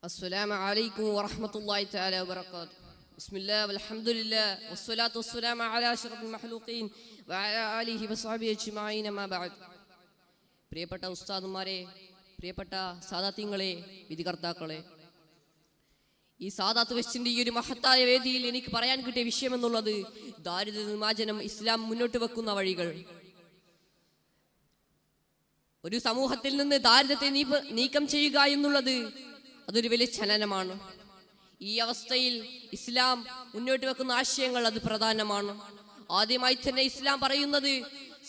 അസ്സലാമു അലൈക്കും വറഹ്മത്തുള്ളാഹി തആല വബറകാതുഹു. ബിസ്മില്ലാഹി വൽഹംദുലില്ലാഹി വസ്സലാത്തു വസ്സലാമു അലാ അഷ്റഫിൽ മഖ്ലൂഖീൻ വഅലാ ആലിഹി വസ്ഹബിഹി അജ്മഈൻ അമ്മാ ബഅദ്. പ്രിയപ്പെട്ട ഉസ്താദുമാരെ, പ്രിയപ്പെട്ട സാദാത്യങ്ങളെ, വിധികർത്താക്കളെ, ഈ സാദാത്ത് വെസ്റ്റിന്റെ ഈ ഒരു മഹത്തായ വേദിയിൽ എനിക്ക് പറയാൻ കിട്ടിയ വിഷയം എന്നുള്ളത് ദാരിദ്ര്യ നിർമ്മാർജ്ജനം, ഇസ്ലാം മുന്നോട്ട് വെക്കുന്ന വഴികൾ. ഒരു സമൂഹത്തിൽ നിന്ന് ദാരിദ്ര്യത്തെ നീക്കം ചെയ്യുക എന്നുള്ളത് അതൊരു വലിയ ചലനമാണ്. ഈ അവസ്ഥയിൽ ഇസ്ലാം മുന്നോട്ട് വെക്കുന്ന ആശയങ്ങൾ അത് പ്രധാനമാണ്. ആദ്യമായി തന്നെ ഇസ്ലാം പറയുന്നത്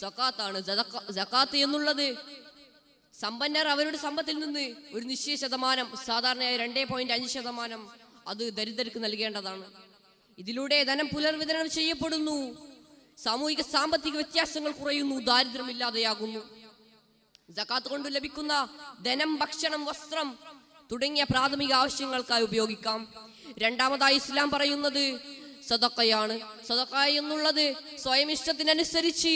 സക്കാത്താണ്. സക്കാത്ത് എന്നുള്ളത് സമ്പന്നർ അവരുടെ സമ്പത്തിൽ നിന്ന് ഒരു നിശ്ചയ ശതമാനം, സാധാരണയായി 2.5% അത് ദരിദ്രർക്ക് നൽകേണ്ടതാണ്. ഇതിലൂടെ ധനം പുനർവിതരണം ചെയ്യപ്പെടുന്നു, സാമൂഹിക സാമ്പത്തിക വ്യത്യാസങ്ങൾ കുറയുന്നു, ദാരിദ്ര്യമില്ലാതെയാകുന്നു. സക്കാത്ത് കൊണ്ട് ലഭിക്കുന്ന ധനം ഭക്ഷണം, വസ്ത്രം തുടങ്ങിയ പ്രാഥമിക ആവശ്യങ്ങൾക്കായി ഉപയോഗിക്കാം. രണ്ടാമതായി ഇസ്ലാം പറയുന്നത് സദഖയാണ്. സദഖ എന്നുള്ളത് സ്വയം ഇഷ്ടത്തിനനുസരിച്ച്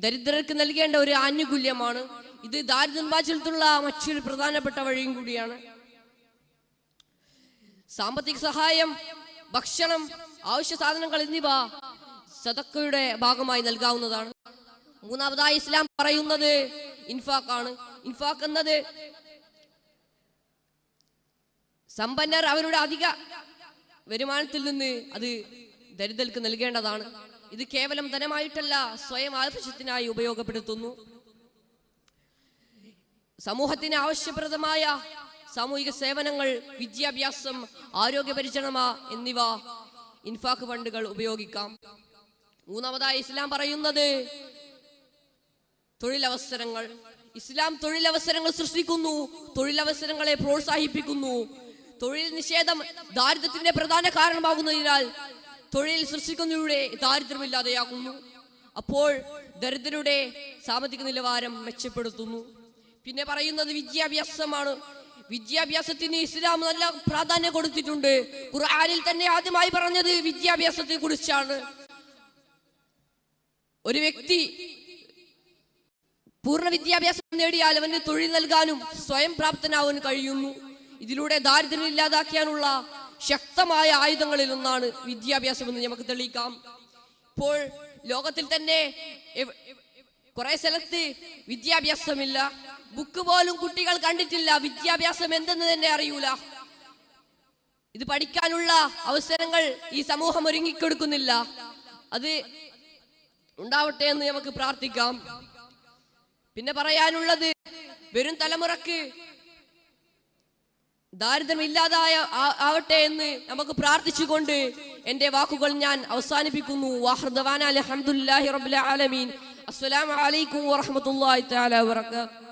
ദരിദ്രർക്ക് നൽകേണ്ട ഒരു ആനുകൂല്യമാണ്. ഇത് ദാരിദ്ര്യ നിർമ്മാർജ്ജനത്തിനുള്ള മറ്റൊരു പ്രധാനപ്പെട്ട വഴിയും കൂടിയാണ്. സാമ്പത്തിക സഹായം, ഭക്ഷണം, ആവശ്യ സാധനങ്ങൾ എന്നിവ സദഖയുടെ ഭാഗമായി നൽകാവുന്നതാണ്. മൂന്നാമതായി ഇസ്ലാം പറയുന്നത് ഇൻഫാഖാണ്. ഇൻഫാഖ് എന്നത് സമ്പന്നർ അവരുടെ അധിക വരുമാനത്തിൽ നിന്ന് അത് ദരിദ്രർക്ക് നൽകേണ്ടതാണ്. ഇത് കേവലം ധനമായിട്ടല്ല, സ്വയം ആവശ്യത്തിനായി ഉപയോഗപ്പെടുത്തുന്നു. സമൂഹത്തിന് ആവശ്യപ്രദമായ സാമൂഹിക സേവനങ്ങൾ, വിദ്യാഭ്യാസം, ആരോഗ്യ പരിചരണ എന്നിവ ഇൻഫാഖ് ഫണ്ടുകൾ ഉപയോഗിക്കാം. മൂന്നാമതായി ഇസ്ലാം പറയുന്നത് തൊഴിലവസരങ്ങൾ. ഇസ്ലാം തൊഴിലവസരങ്ങൾ സൃഷ്ടിക്കുന്നു, തൊഴിലവസരങ്ങളെ പ്രോത്സാഹിപ്പിക്കുന്നു. തൊഴിൽ നിഷേധം ദാരിദ്ര്യത്തിന്റെ പ്രധാന കാരണമാകുന്നതിനാൽ തൊഴിൽ സൃഷ്ടിക്കുന്നതിലൂടെ ദാരിദ്ര്യമില്ലാതെയാകുന്നു. അപ്പോൾ ദരിദ്രരുടെ സാമ്പത്തിക നിലവാരം മെച്ചപ്പെടുത്തുന്നു. പിന്നെ പറയുന്നത് വിദ്യാഭ്യാസമാണ്. വിദ്യാഭ്യാസത്തിന് ഇസ്ലാം നല്ല പ്രാധാന്യം കൊടുത്തിട്ടുണ്ട്. ഖുർആനിൽ തന്നെ ആദ്യമായി പറഞ്ഞത് വിദ്യാഭ്യാസത്തെ കുറിച്ചാണ്. ഒരു വ്യക്തി പൂർണ്ണ വിദ്യാഭ്യാസം നേടിയാൽ അവന് തൊഴിൽ നൽകാനും സ്വയം പ്രാപ്തനാവാൻ കഴിയുന്നു. ഇതിലൂടെ ദാരിദ്ര്യം ഇല്ലാതാക്കാനുള്ള ശക്തമായ ആയുധങ്ങളിൽ ഒന്നാണ് വിദ്യാഭ്യാസം എന്ന് നമുക്ക് തെളിയിക്കാം. ഇപ്പോൾ ലോകത്തിൽ തന്നെ കുറെ സ്ഥലത്ത് വിദ്യാഭ്യാസമില്ല, ബുക്ക് പോലും കുട്ടികൾ കണ്ടിട്ടില്ല, വിദ്യാഭ്യാസം എന്തെന്ന് തന്നെ അറിയൂല. ഇത് പഠിക്കാനുള്ള അവസരങ്ങൾ ഈ സമൂഹം ഒരുങ്ങിക്കൊടുക്കുന്നില്ല. അത് ഉണ്ടാവട്ടെ എന്ന് നമുക്ക് പ്രാർത്ഥിക്കാം. പിന്നെ പറയാനുള്ളത് വരും തലമുറക്ക് ദാരിദ്ര്യം ഇല്ലാതായ ആവട്ടെ എന്ന് നമുക്ക് പ്രാർത്ഥിച്ചുകൊണ്ട് എന്റെ വാക്കുകൾ ഞാൻ അവസാനിപ്പിക്കുന്നു. വാഹൃദവാന അൽഹംദുലില്ലാഹി റബ്ബിൽ ആലമീൻ. അസ്സലാമു അലൈക്കും വറഹ്മത്തുള്ളാഹി തആല വബറകാതുഹു.